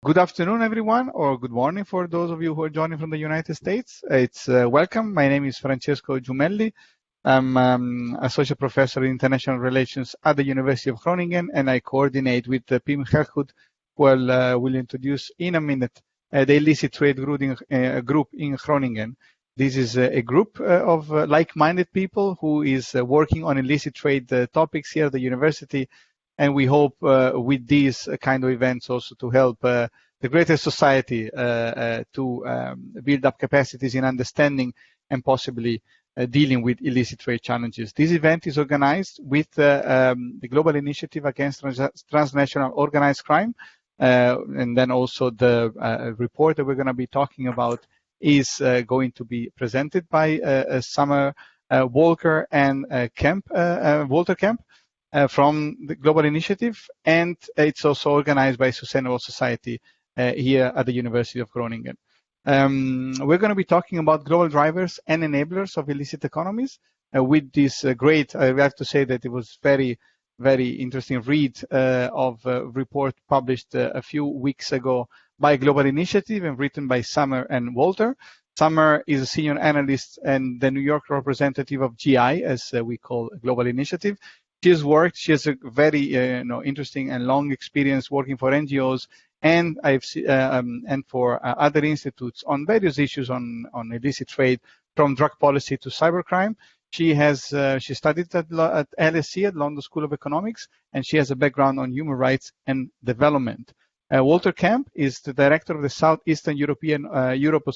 Good afternoon, everyone, or good morning for those of you who are joining from the United States. It's welcome. My name is Francesco Giumelli. I'm Associate Professor in International Relations at the University of Groningen, and I coordinate with Pim Gergoed, who will introduce in a minute the Illicit Trade Group in Groningen. This is a group of like-minded people who is working on illicit trade topics here at the university. And we hope with these kind of events also to help the greater society to build up capacities in understanding and possibly dealing with illicit trade challenges. This event is organized with the Global Initiative Against Transnational Organized Crime. And then also the report that we're going to be talking about is going to be presented by Summer Walker and Walter Kemp. From the Global Initiative, and it's also organized by Sustainable Society here at the University of Groningen. We're going to be talking about global drivers and enablers of illicit economies with this great, I have to say that it was very, very interesting read of a report published a few weeks ago by Global Initiative and written by Summer and Walter. Summer is a senior analyst and the New York representative of GI, as we call Global Initiative. She has a very interesting and long experience working for NGOs and for other institutes on various issues on illicit trade, from drug policy to cybercrime. She studied at LSE at London School of Economics, and she has a background on human rights and development. Walter Kemp is the director of the Southeastern Europe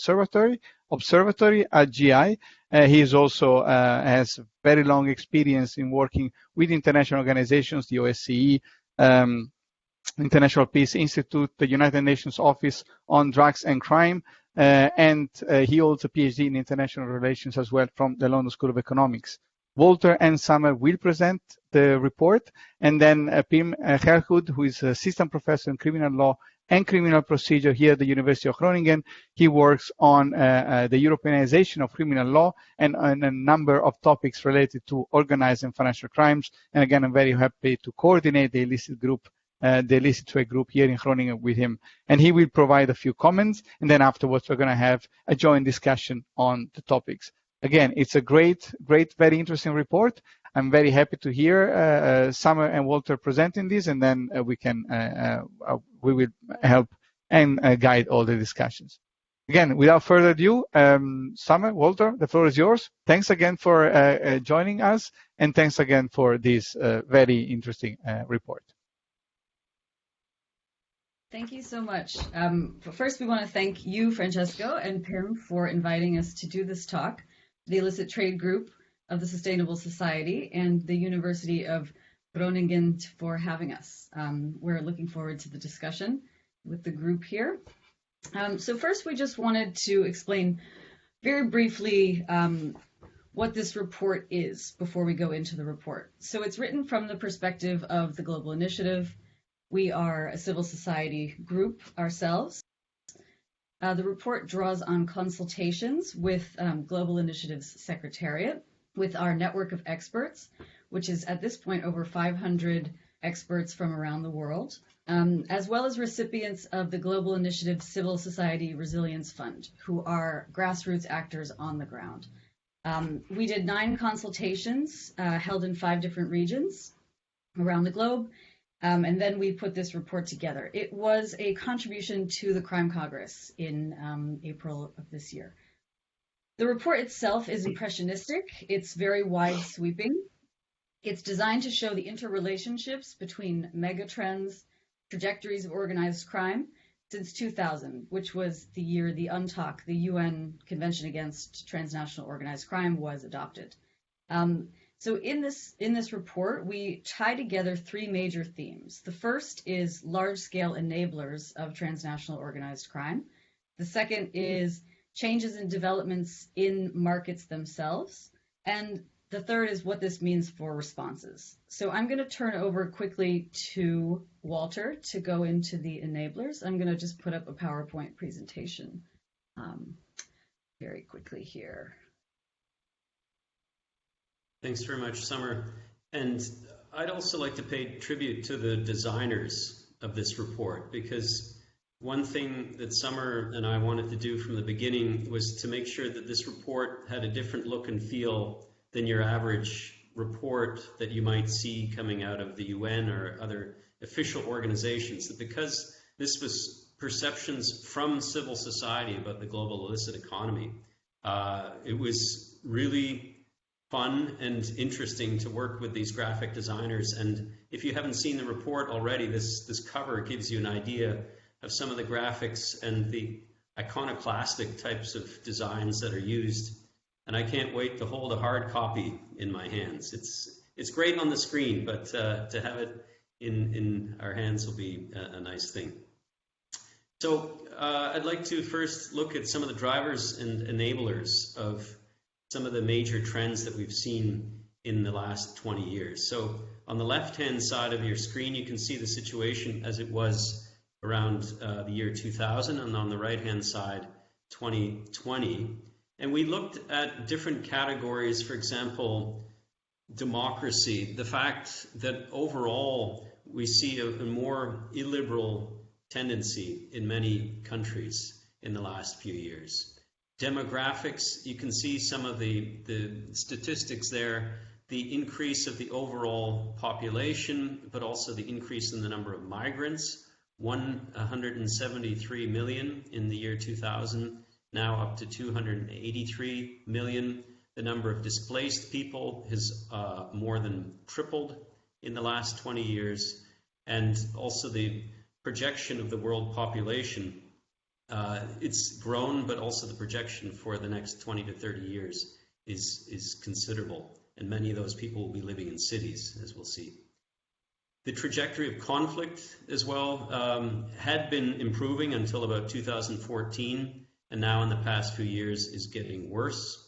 Observatory at GI. He is also has very long experience in working with international organizations, the OSCE, International Peace Institute, the United Nations Office on Drugs and Crime, and he holds a PhD in international relations as well from the London School of Economics. Walter and Summer will present the report, and then Pim Gergoed, who is assistant professor in criminal law and criminal procedure here at the University of Groningen. He works on the Europeanization of criminal law and on a number of topics related to organized and financial crimes. And again, I'm very happy to coordinate the illicit trade group here in Groningen with him. And he will provide a few comments, and then afterwards we're going to have a joint discussion on the topics. Again, it's a great, very interesting report. I'm very happy to hear Summer and Walter presenting this, and then we will help and guide all the discussions. Again, without further ado, Summer, Walter, the floor is yours. Thanks again for joining us, and thanks again for this very interesting report. Thank you so much. First, we want to thank you, Francesco, and Pim for inviting us to do this talk. The Illicit Trade Group of the Sustainable Society and the University of Groningen for having us. We're looking forward to the discussion with the group here. So first, we just wanted to explain very briefly what this report is before we go into the report. So it's written from the perspective of the Global Initiative. We are a civil society group ourselves. The report draws on consultations with Global Initiative's Secretariat, with our network of experts, which is at this point over 500 experts from around the world, as well as recipients of the Global Initiative Civil Society Resilience Fund, who are grassroots actors on the ground. We did 9 consultations held in 5 different regions around the globe. And then we put this report together. It was a contribution to the Crime Congress in April of this year. The report itself is impressionistic. It's very wide sweeping. It's designed to show the interrelationships between megatrends, trajectories of organized crime since 2000, which was the year the UNTOC, the UN Convention Against Transnational Organized Crime, was adopted. So in this report, we tie together 3 major themes. The first is large-scale enablers of transnational organized crime. The second is changes and developments in markets themselves. And the third is what this means for responses. So I'm going to turn over quickly to Walter to go into the enablers. I'm going to just put up a PowerPoint presentation very quickly here. Thanks very much, Summer. And I'd also like to pay tribute to the designers of this report, because one thing that Summer and I wanted to do from the beginning was to make sure that this report had a different look and feel than your average report that you might see coming out of the UN or other official organizations. That because this was perceptions from civil society about the global illicit economy, it was really fun and interesting to work with these graphic designers. And if you haven't seen the report already, this cover gives you an idea of some of the graphics and the iconoclastic types of designs that are used. And I can't wait to hold a hard copy in my hands. It's great on the screen, but to have it in our hands will be a nice thing. So I'd like to first look at some of the drivers and enablers of some of the major trends that we've seen in the last 20 years. So on the left-hand side of your screen, you can see the situation as it was around the year 2000, and on the right-hand side, 2020. And we looked at different categories, for example, democracy, the fact that overall we see a more illiberal tendency in many countries in the last few years. Demographics, you can see some of the statistics there, the increase of the overall population, but also the increase in the number of migrants, 173 million in the year 2000, now up to 283 million. The number of displaced people has more than tripled in the last 20 years, and also the projection of the world population. It's grown, but also the projection for the next 20 to 30 years is considerable, and many of those people will be living in cities, as we'll see. The trajectory of conflict as well had been improving until about 2014, and now in the past few years is getting worse.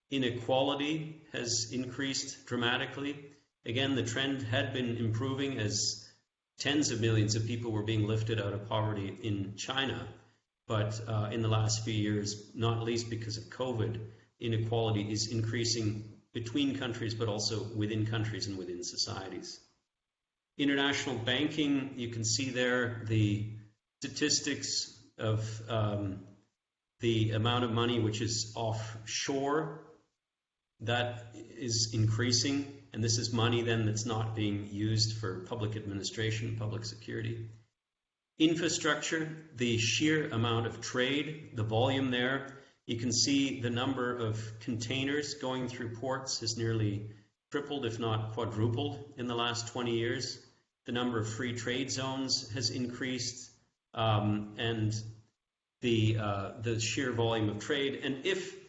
Inequality has increased dramatically. Again, the trend had been improving as tens of millions of people were being lifted out of poverty in China. But in the last few years, not least because of COVID, inequality is increasing between countries, but also within countries and within societies. International banking, you can see there the statistics of the amount of money which is offshore. That is increasing, and this is money then that's not being used for public administration, public security. Infrastructure, the sheer amount of trade, the volume there. You can see the number of containers going through ports has nearly tripled, if not quadrupled, in the last 20 years. The number of free trade zones has increased, and the sheer volume of trade. And if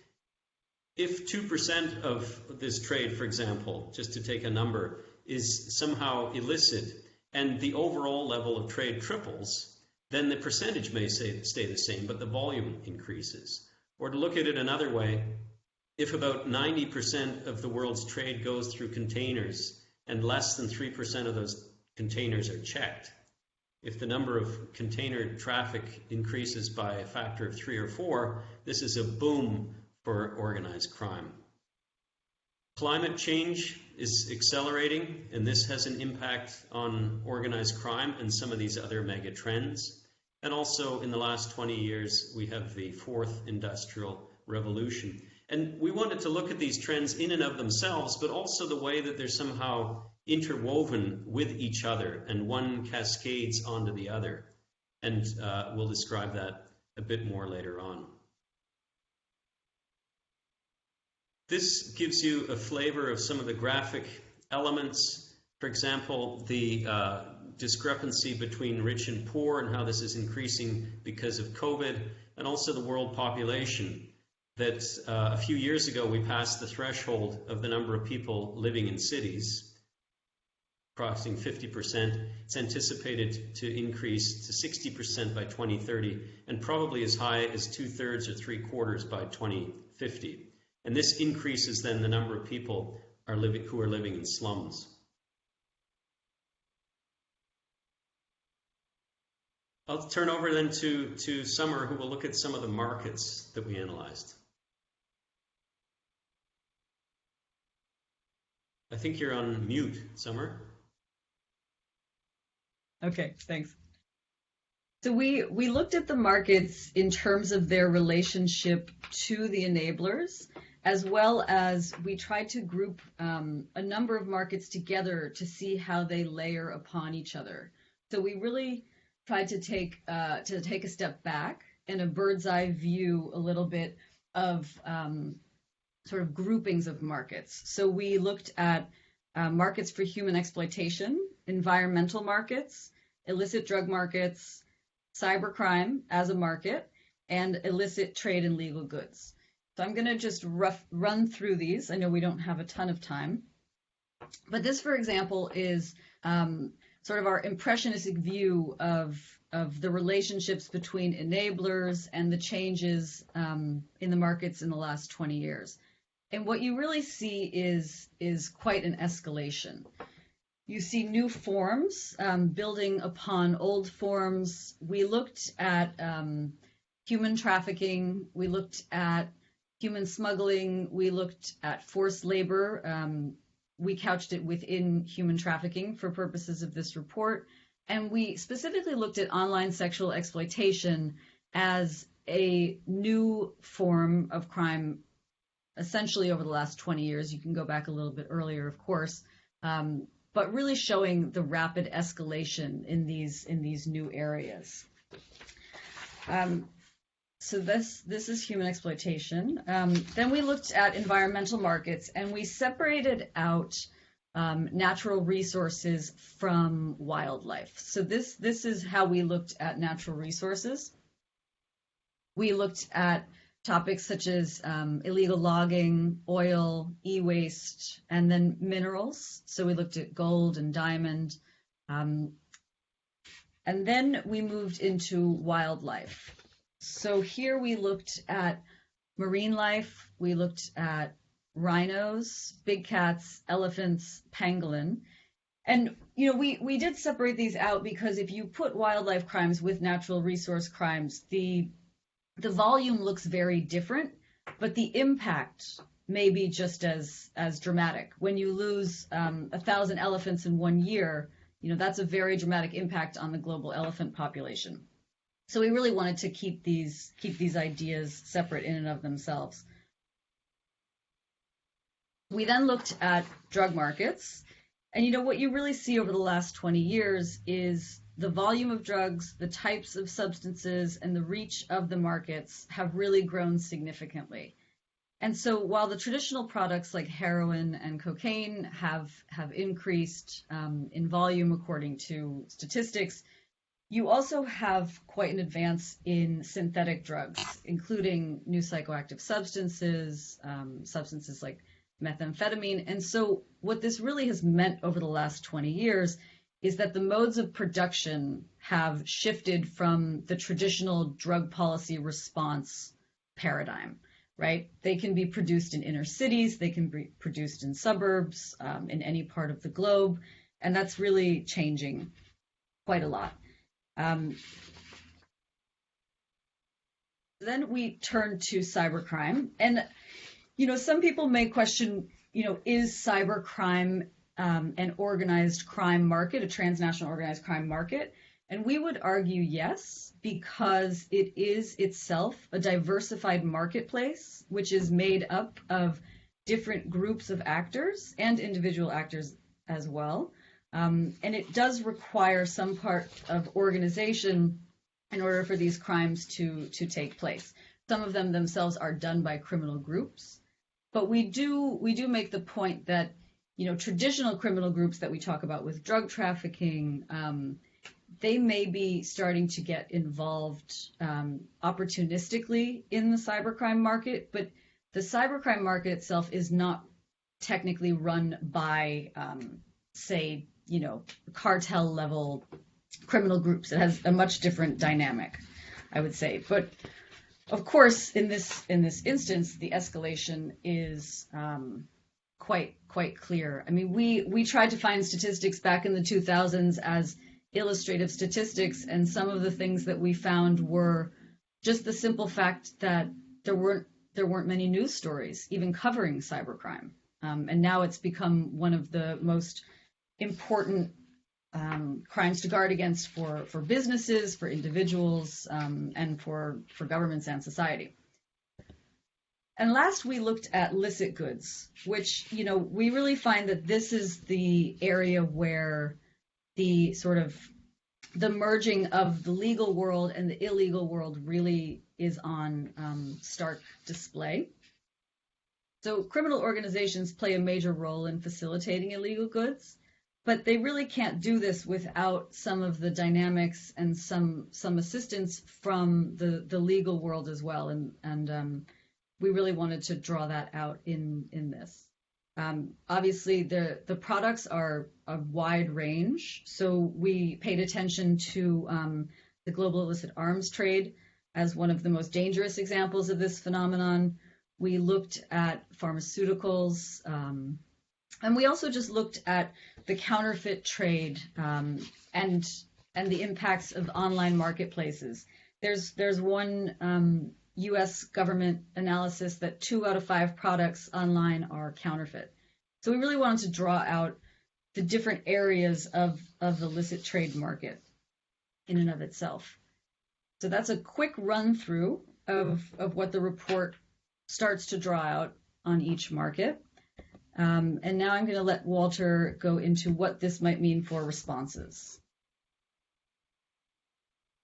2% of this trade, for example, just to take a number, is somehow illicit, and the overall level of trade triples, then the percentage may stay the same, but the volume increases. Or to look at it another way, if about 90% of the world's trade goes through containers and less than 3% of those containers are checked, if the number of container traffic increases by a factor of 3 or 4, this is a boom for organized crime. Climate change is accelerating, and this has an impact on organized crime and some of these other mega trends. And also in the last 20 years, we have the fourth industrial revolution. And we wanted to look at these trends in and of themselves, but also the way that they're somehow interwoven with each other, and one cascades onto the other. And we'll describe that a bit more later on. This gives you a flavor of some of the graphic elements. For example, the discrepancy between rich and poor and how this is increasing because of COVID, and also the world population. That a few years ago we passed the threshold of the number of people living in cities, crossing 50%. It's anticipated to increase to 60% by 2030, and probably as high as 2/3 or 3/4 by 2050. And this increases then the number of people who are living in slums. I'll turn over then to Summer, who will look at some of the markets that we analyzed. I think you're on mute, Summer. Okay, thanks. So we looked at the markets in terms of their relationship to the enablers, as well as we tried to group a number of markets together to see how they layer upon each other. So we really tried to take a step back and a bird's eye view a little bit of sort of groupings of markets. So we looked at markets for human exploitation, environmental markets, illicit drug markets, cybercrime as a market, and illicit trade in legal goods. So I'm going to just run through these. I know we don't have a ton of time, but this, for example, is sort of our impressionistic view of the relationships between enablers and the changes in the markets in the last 20 years. And what you really see is quite an escalation. You see new forms building upon old forms. We looked at human trafficking. We looked at human smuggling. We looked at forced labor. We couched it within human trafficking for purposes of this report. And we specifically looked at online sexual exploitation as a new form of crime, essentially over the last 20 years. You can go back a little bit earlier, of course, but really showing the rapid escalation in these new areas. So this is human exploitation. Then we looked at environmental markets, and we separated out natural resources from wildlife. So this is how we looked at natural resources. We looked at topics such as illegal logging, oil, e-waste, and then minerals. So we looked at gold and diamond. And then we moved into wildlife. So here we looked at marine life. We looked at rhinos, big cats, elephants, pangolin. And we did separate these out because if you put wildlife crimes with natural resource crimes, the volume looks very different, but the impact may be just as dramatic. When you lose 1,000 elephants in 1 year, that's a very dramatic impact on the global elephant population. So we really wanted to keep these ideas separate in and of themselves. We then looked at drug markets, and what you really see over the last 20 years is the volume of drugs, the types of substances, and the reach of the markets have really grown significantly. And so while the traditional products like heroin and cocaine have increased in volume according to statistics, you also have quite an advance in synthetic drugs, including new psychoactive substances, substances like methamphetamine. And so what this really has meant over the last 20 years is that the modes of production have shifted from the traditional drug policy response paradigm, right? They can be produced in inner cities, they can be produced in suburbs, in any part of the globe, and that's really changing quite a lot. Then we turn to cybercrime, and some people may question, is cybercrime an organized crime market, a transnational organized crime market? And we would argue yes, because it is itself a diversified marketplace, which is made up of different groups of actors and individual actors as well. And it does require some part of organization in order for these crimes to take place. Some of them themselves are done by criminal groups, but we do make the point that traditional criminal groups that we talk about with drug trafficking, they may be starting to get involved opportunistically in the cybercrime market, but the cybercrime market itself is not technically run by, say, cartel level criminal groups. It has a much different dynamic, I would say. But of course, in this instance, the escalation is quite clear. I mean, we tried to find statistics back in the 2000s as illustrative statistics, and some of the things that we found were just the simple fact that there weren't many news stories even covering cybercrime, and now it's become one of the most important crimes to guard against for businesses, for individuals, and for governments and society. And last, we looked at licit goods, which, we really find that this is the area where the sort of the merging of the legal world and the illegal world really is on stark display. So criminal organizations play a major role in facilitating illegal goods, but they really can't do this without some of the dynamics and some assistance from the legal world as well. And we really wanted to draw that out in this. Obviously, the products are a wide range, so we paid attention to the global illicit arms trade as one of the most dangerous examples of this phenomenon. We looked at pharmaceuticals, and we also just looked at the counterfeit trade and the impacts of online marketplaces. There's one U.S. government analysis that 2 out of 5 products online are counterfeit. So we really wanted to draw out the different areas of the illicit trade market in and of itself. So that's a quick run through of what the report starts to draw out on each market. And now I'm going to let Walter go into what this might mean for responses.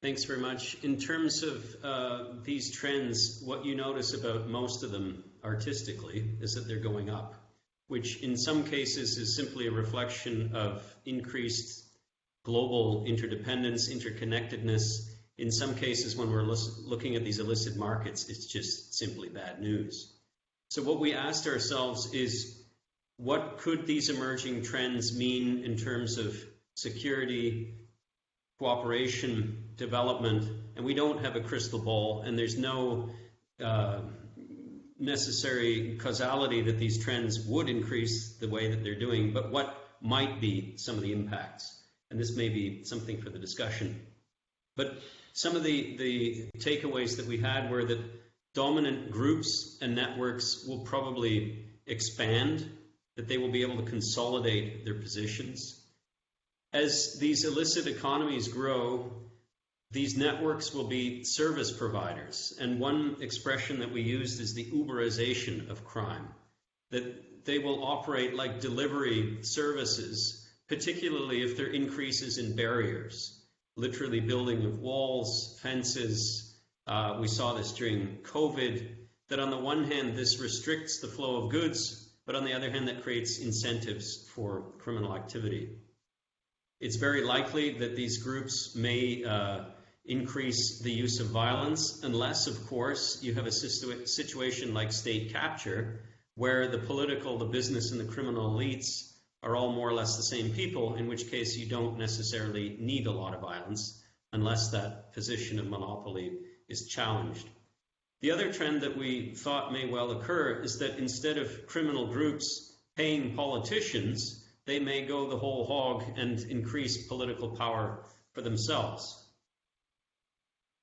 Thanks very much. In terms of these trends, what you notice about most of them artistically is that they're going up, which in some cases is simply a reflection of increased global interdependence, interconnectedness. In some cases, when we're looking at these illicit markets, it's just simply bad news. So what we asked ourselves is, what could these emerging trends mean in terms of security, cooperation, development? And we don't have a crystal ball, and there's no necessary causality that these trends would increase the way that they're doing, but what might be some of the impacts? And this may be something for the discussion. But some of the takeaways that we had were that dominant groups and networks will probably expand, that they will be able to consolidate their positions. As these illicit economies grow, these networks will be service providers. And one expression that we used is the Uberization of crime, that they will operate like delivery services, particularly if there are increases in barriers, literally building of walls, fences. We saw this during COVID, that on the one hand, this restricts the flow of goods, but on the other hand, that creates incentives for criminal activity. It's very likely that these groups may increase the use of violence, unless, of course, you have a situation like state capture, where the political, the business, and the criminal elites are all more or less the same people, in which case you don't necessarily need a lot of violence unless that position of monopoly is challenged. The other trend that we thought may well occur is that instead of criminal groups paying politicians, they may go the whole hog and increase political power for themselves.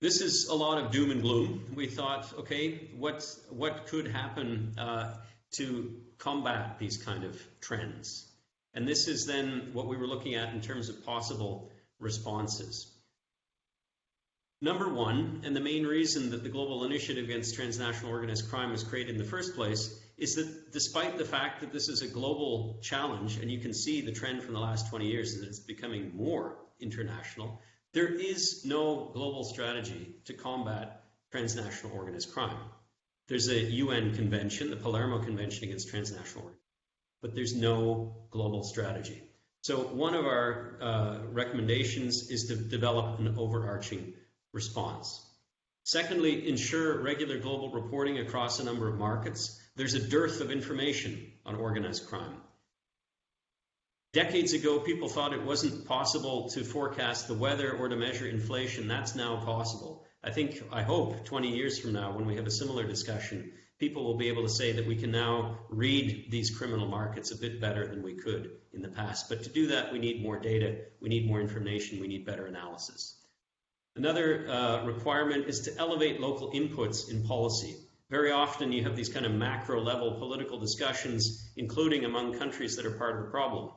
This is a lot of doom and gloom. We thought, okay, what could happen to combat these kind of trends? And this is then what we were looking at in terms of possible responses. Number one, and the main reason that the Global Initiative Against Transnational Organized Crime was created in the first place, is that despite the fact that this is a global challenge, and you can see the trend from the last 20 years that it's becoming more international, there is no global strategy to combat transnational organized crime. There's a UN convention, the Palermo Convention Against Transnational Organized Crime, but there's no global strategy. So one of our recommendations is to develop an overarching response. Secondly, ensure regular global reporting across a number of markets. There's a dearth of information on organized crime. Decades ago, people thought it wasn't possible to forecast the weather or to measure inflation. That's now possible. I hope 20 years from now, when we have a similar discussion, people will be able to say that we can now read these criminal markets a bit better than we could in the past. But to do that, we need more data, we need more information, we need better analysis. Another requirement is to elevate local inputs in policy. Very often you have these kind of macro level political discussions, including among countries that are part of the problem.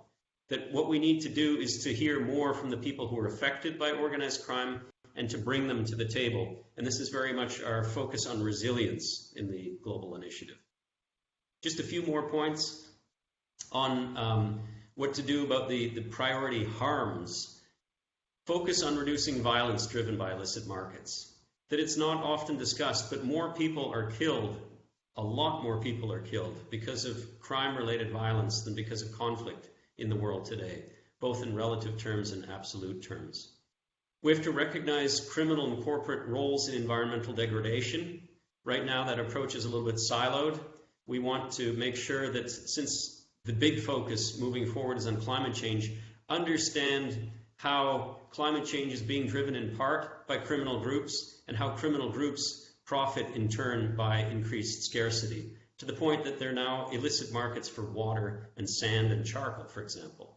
that what we need to do is to hear more from the people who are affected by organized crime and to bring them to the table. And this is very much our focus on resilience in the global initiative. Just a few more points on what to do about the priority harms. Focus on reducing violence driven by illicit markets. That it's not often discussed, but more people are killed, a lot more people are killed because of crime-related violence than because of conflict in the world today, both in relative terms and absolute terms. We have to recognize criminal and corporate roles in environmental degradation. Right now, that approach is a little bit siloed. We want to make sure that, since the big focus moving forward is on climate change, understand how climate change is being driven in part by criminal groups and how criminal groups profit in turn by increased scarcity, to the point that there are now illicit markets for water and sand and charcoal, for example.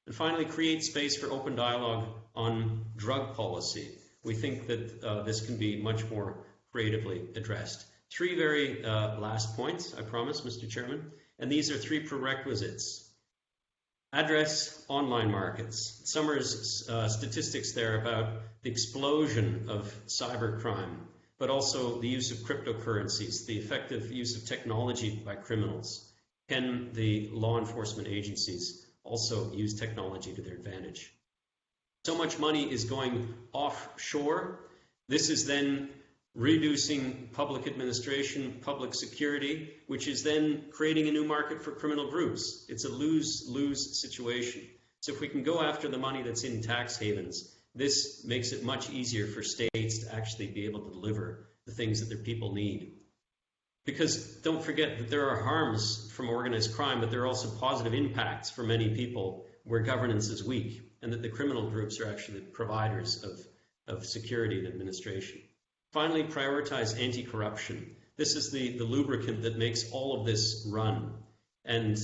And finally, create space for open dialogue on drug policy. We think that this can be much more creatively addressed. Three very last points, I promise, Mr. Chairman, and these are three prerequisites. Address online markets. Summers statistics there about the explosion of cybercrime, but also the use of cryptocurrencies, the effective use of technology by criminals. Can the law enforcement agencies also use technology to their advantage? So much money is going offshore. This is then reducing public administration, public security, which is then creating a new market for criminal groups. It's a lose-lose situation. So if we can go after the money that's in tax havens, this makes it much easier for states to actually be able to deliver the things that their people need. Because don't forget that there are harms from organized crime, but there are also positive impacts for many people where governance is weak, and that the criminal groups are actually the providers of security and administration. Finally, prioritize anti-corruption. This is the lubricant that makes all of this run. And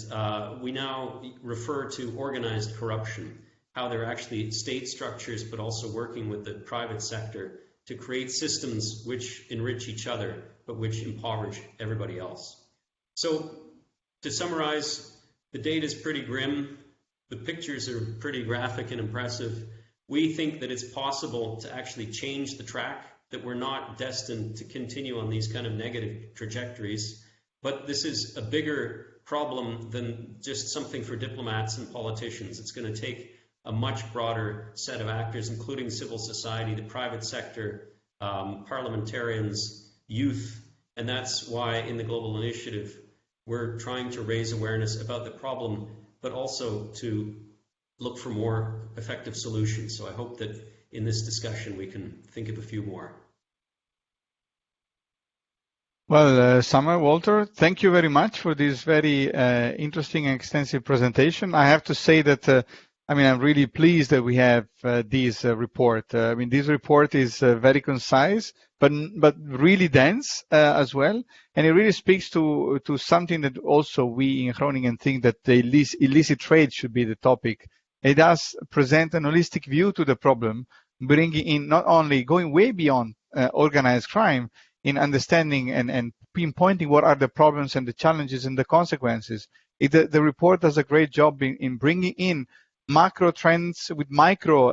we now refer to organized corruption, how they're actually state structures, but also working with the private sector to create systems which enrich each other, but which impoverish everybody else. So to summarize, the data is pretty grim. The pictures are pretty graphic and impressive. We think that it's possible to actually change the track, that we're not destined to continue on these kind of negative trajectories. But this is a bigger problem than just something for diplomats and politicians. It's going to take a much broader set of actors, including civil society, the private sector, parliamentarians, youth. And that's why in the Global Initiative, we're trying to raise awareness about the problem, but also to look for more effective solutions. So I hope that in this discussion, we can think of a few more. Well, Summer, Walter, thank you very much for this very interesting and extensive presentation. I have to say that, I'm really pleased that we have this report. This report is very concise, but really dense as well. And it really speaks to something that also we in Groningen think that the illicit trade should be the topic. It does present an holistic view to the problem, bringing in not only going way beyond organized crime, in understanding and pinpointing what are the problems and the challenges and the consequences. The report does a great job in bringing in macro trends with micro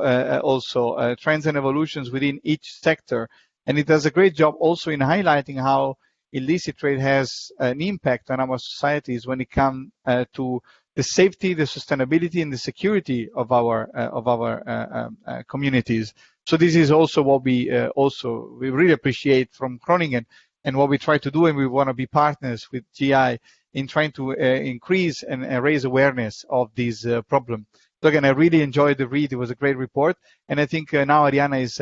trends and evolutions within each sector. And it does a great job also in highlighting how illicit trade has an impact on our societies when it comes to the safety, the sustainability, and the security of our communities. So this is also what we really appreciate from Groningen, and what we try to do, and we want to be partners with GI in trying to increase and raise awareness of this problem. So again, I really enjoyed the read. It was a great report, and I think now Ariana is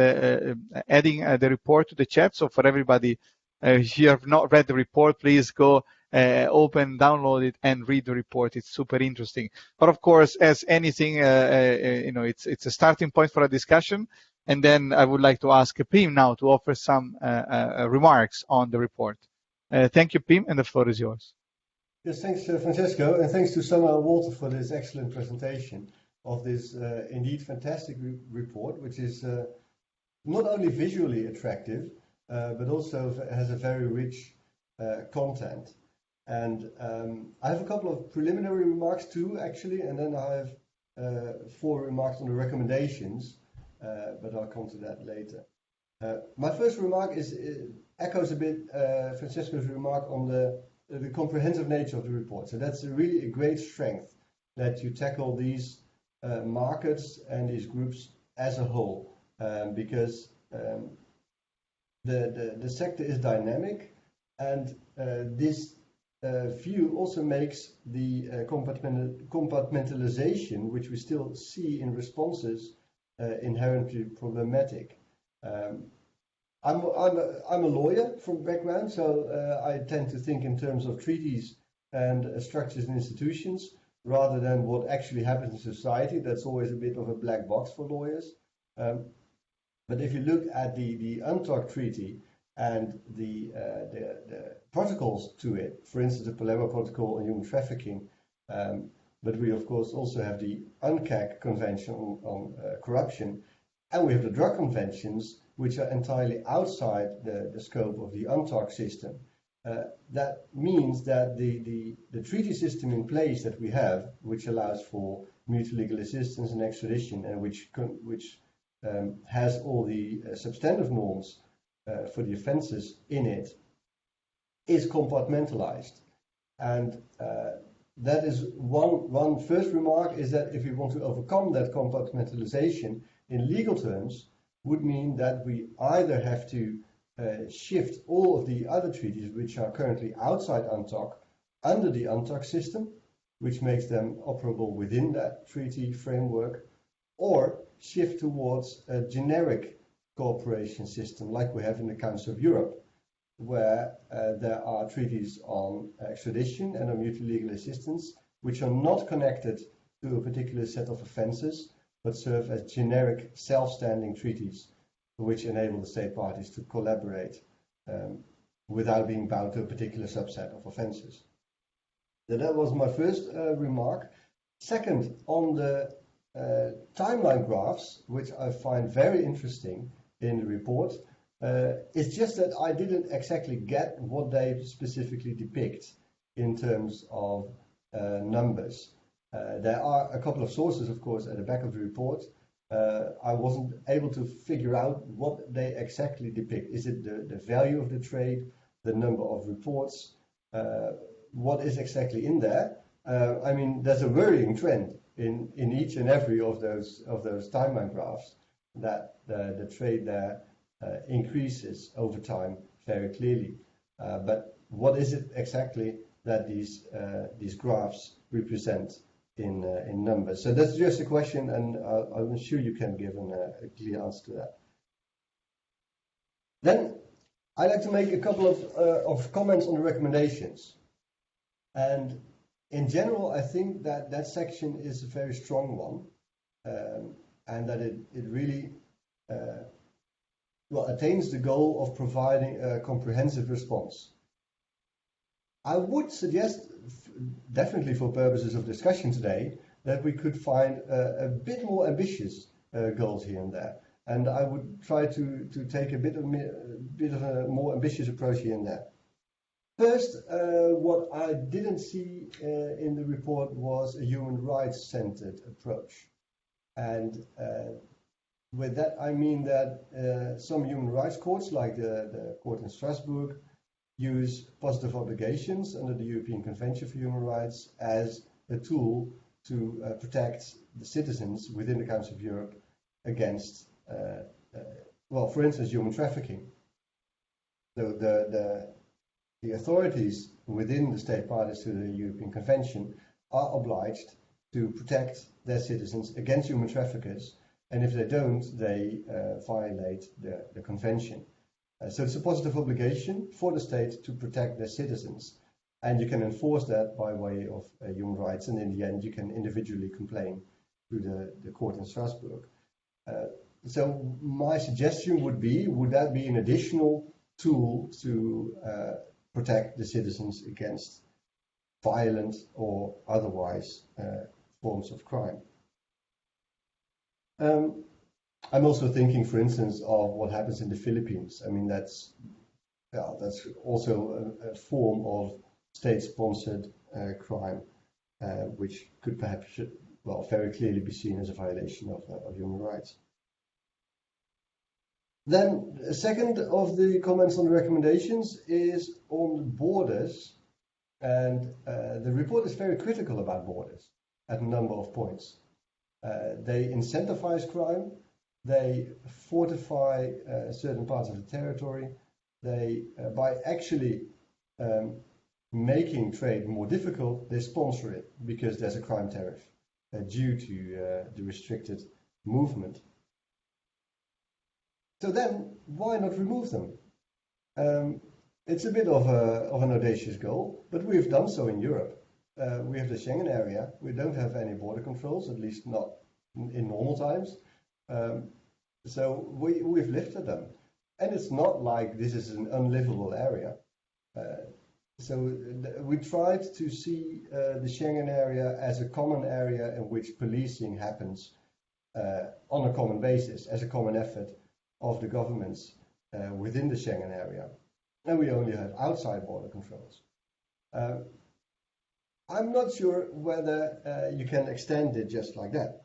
adding the report to the chat. So for everybody, if you have not read the report, please go open, download it, and read the report. It's super interesting. But of course, as anything, it's a starting point for a discussion. And then I would like to ask Pim now to offer some remarks on the report. Thank you, Pim, and the floor is yours. Yes, thanks, Francesco, and thanks to Summer and Walter for this excellent presentation of this indeed fantastic report, which is not only visually attractive, but also has a very rich content. And I have a couple of preliminary remarks too, actually, and then I have 4 remarks on the recommendations, but I'll come to that later. My first remark echoes a bit Francesco's remark on the comprehensive nature of the report. So that's really a great strength that you tackle these markets and these groups as a whole, because the sector is dynamic, and this view also makes the compartmentalization, which we still see in responses, inherently problematic. I'm a lawyer from background, so I tend to think in terms of treaties and structures and institutions rather than what actually happens in society. That's always a bit of a black box for lawyers. But if you look at the UNTOC treaty and the protocols to it, for instance, the Palermo Protocol on human trafficking, but we of course also have the UNCAC Convention on corruption, and we have the drug conventions, which are entirely outside the scope of the UNTOC system. That means that the treaty system in place that we have, which allows for mutual legal assistance and extradition, and which has all the substantive norms for the offences in it, is compartmentalized. And that is one first remark, is that if we want to overcome that compartmentalization in legal terms, would mean that we either have to shift all of the other treaties which are currently outside UNTOC under the UNTOC system, which makes them operable within that treaty framework, or shift towards a generic cooperation system like we have in the Council of Europe, where there are treaties on extradition and on mutual legal assistance, which are not connected to a particular set of offences, but serve as generic self-standing treaties which enable the state parties to collaborate without being bound to a particular subset of offences. So that was my first remark. Second, on the timeline graphs, which I find very interesting in the report, it's just that I didn't exactly get what they specifically depict in terms of numbers. There are a couple of sources, of course, at the back of the report. I wasn't able to figure out what they exactly depict. Is it the value of the trade, the number of reports? What is exactly in there? I mean, there's a worrying trend in each and every of those timeline graphs that the trade there increases over time very clearly. But what is it exactly that these graphs represent in numbers? So that's just a question, and I'm sure you can give a clear answer to that. Then I'd like to make a couple of comments on the recommendations. And in general, I think that section is a very strong one, and that it really attains the goal of providing a comprehensive response. I would suggest, definitely for purposes of discussion today, that we could find a bit more ambitious goals here and there. And I would try to take a bit of a more ambitious approach here and there. First, what I didn't see in the report was a human rights-centered approach. And with that, I mean that some human rights courts, like the court in Strasbourg, use positive obligations under the European Convention for Human Rights as a tool to protect the citizens within the Council of Europe against, for instance, human trafficking. So the authorities within the state parties to the European Convention are obliged to protect their citizens against human traffickers, and if they don't, they violate the convention. So it's a positive obligation for the state to protect their citizens, and you can enforce that by way of human rights, and in the end you can individually complain to the court in Strasbourg. So my suggestion would that be an additional tool to protect the citizens against violent or otherwise forms of crime. I'm also thinking, for instance, of what happens in the Philippines. I mean, that's also a form of state-sponsored crime, which could perhaps well, very clearly be seen as a violation of human rights. Then, the second of the comments on the recommendations is on borders, and the report is very critical about borders at a number of points. They incentivize crime, they fortify certain parts of the territory, they, by actually making trade more difficult, they sponsor it because there's a crime tariff due to the restricted movement. So then, why not remove them? It's a bit of an audacious goal, but we've done so in Europe. We have the Schengen area. We don't have any border controls, at least not in normal times. So we've lifted them. And it's not like this is an unlivable area. So we tried to see the Schengen area as a common area in which policing happens on a common basis, as a common effort of the governments within the Schengen area. And we only have outside border controls. I'm not sure whether you can extend it just like that.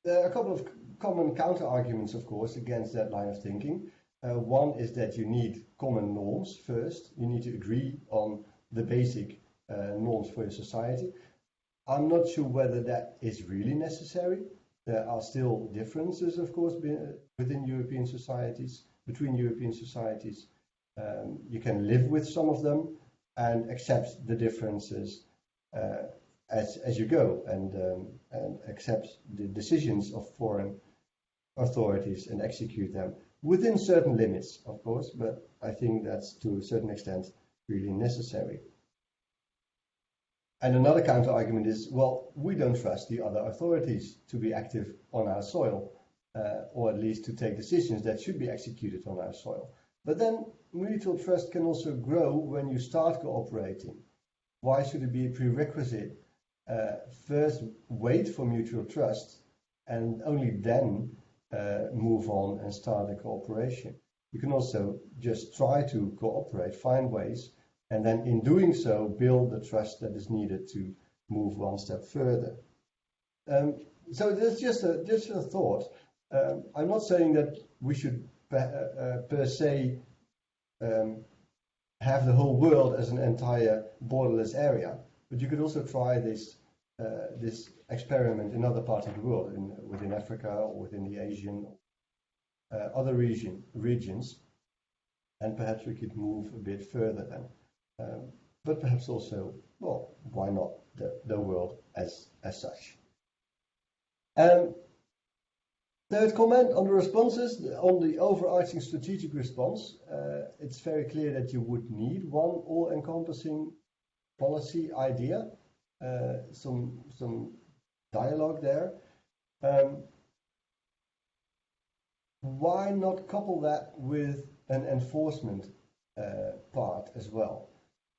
There are a couple of common counter-arguments, of course, against that line of thinking. One is that you need common norms first. You need to agree on the basic norms for your society. I'm not sure whether that is really necessary. There are still differences, of course, within European societies, between European societies. You can live with some of them and accept the differences as you go, and accept the decisions of foreign authorities and execute them within certain limits, of course, but I think that's to a certain extent really necessary. And another counter-argument is, well, we don't trust the other authorities to be active on our soil, or at least to take decisions that should be executed on our soil. But then mutual trust can also grow when you start cooperating. Why should it be a prerequisite? First, wait for mutual trust, and only then move on and start a cooperation. You can also just try to cooperate, find ways, and then in doing so, build the trust that is needed to move one step further. So there's just a thought. I'm not saying that we should per se have the whole world as an entire borderless area, but you could also try this experiment in other parts of the world, within Africa or within the Asian other regions, and perhaps we could move a bit further then. But perhaps also, well, why not the world as such? Third comment on the responses, on the overarching strategic response, it's very clear that you would need one all-encompassing policy idea, some dialogue there. Why not couple that with an enforcement part as well?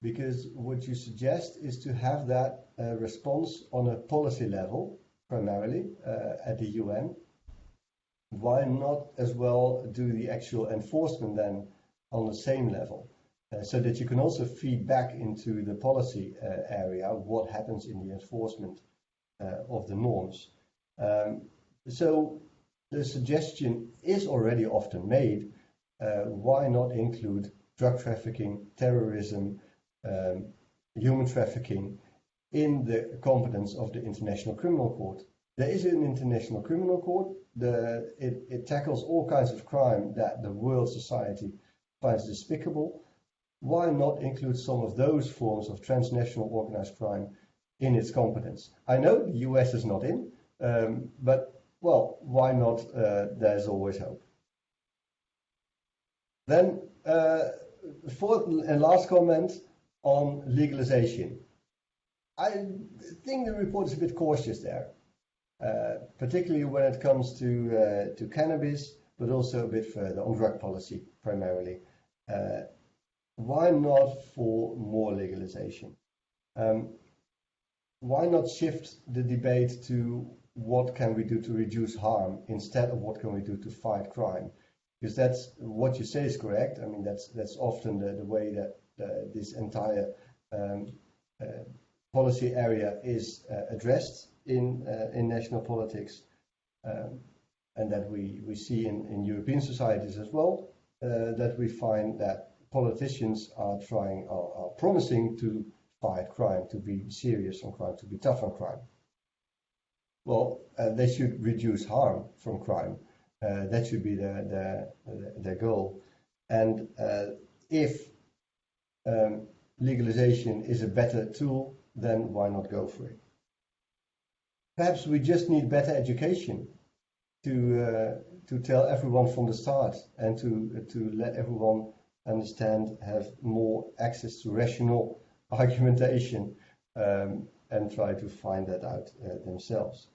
Because what you suggest is to have that response on a policy level, primarily at the UN. Why not as well do the actual enforcement then on the same level, so that you can also feed back into the policy area what happens in the enforcement of the norms. So the suggestion is already often made, why not include drug trafficking, terrorism, human trafficking in the competence of the International Criminal Court. There is an International Criminal Court. It tackles all kinds of crime that the world society finds despicable. Why not include some of those forms of transnational organized crime in its competence? I know the US is not in, but, well, why not? There's always hope. Then, fourth and last comment on legalization. I think the report is a bit cautious there. Particularly when it comes to cannabis, but also a bit further on drug policy primarily. Why not for more legalization? Why not shift the debate to what can we do to reduce harm instead of what can we do to fight crime? Because that's what you say is correct. I mean, that's often the way that this entire policy area is addressed in national politics, and that we see in European societies as well, that we find that politicians are promising to fight crime, to be serious on crime, to be tough on crime. Well, they should reduce harm from crime. That should be their goal. And if legalization is a better tool, then why not go for it? Perhaps we just need better education to tell everyone from the start, and to let everyone understand, have more access to rational argumentation, and try to find that out themselves.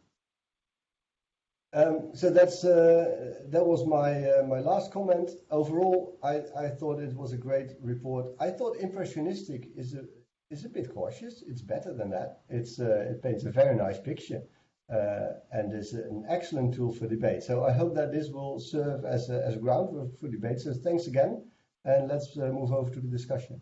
So that was my last comment. Overall, I thought it was a great report. I thought impressionistic is a bit cautious. It's better than that. It paints a very nice picture, and is an excellent tool for debate. So I hope that this will serve as a ground for debate. So thanks again, and let's move over to the discussion.